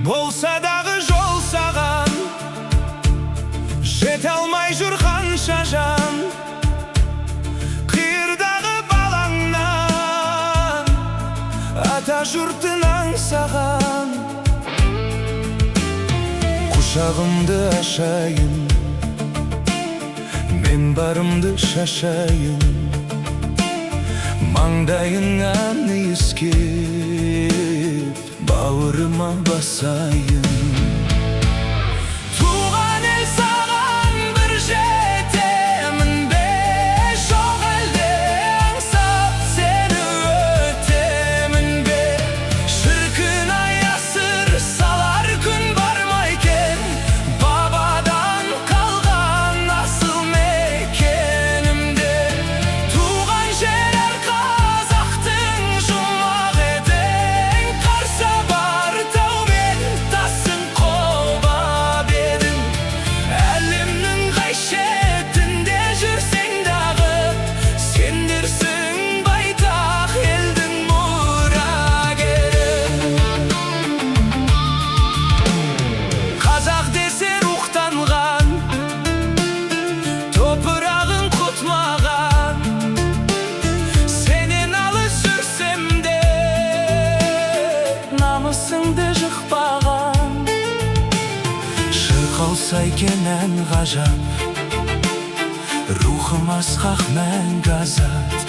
Болса дағы жол саған, жете алмай жүр қанша жан. Қиырдағы балаңнан, ата жұртын аңсаған. Құшағымды ашайын, мен барымды шашайын, маңдайыңнан иіскеп бауырыма басайын. Туған ел саған бір жетемін бе, жоқ әлде аңсап сені өтемін бе. Шіркін-ай, асыр салар күн бар ма екен, бабадан қалған асыл мекенімде. Туған жер әр қазақтың жұмақ едің, қарса бар таумен тасын қолбап едің. Әлемнің қай шетінде жүрсең дағы, сендерсің байтақ елдің мұрагері. Қазақ десе рухтанған, топырағын құтмаған. Сенен алыс жүрсем де, намысыңды жықпаған. Шырқалса екен ән ғажап, рухым асқақ мәңгі азат.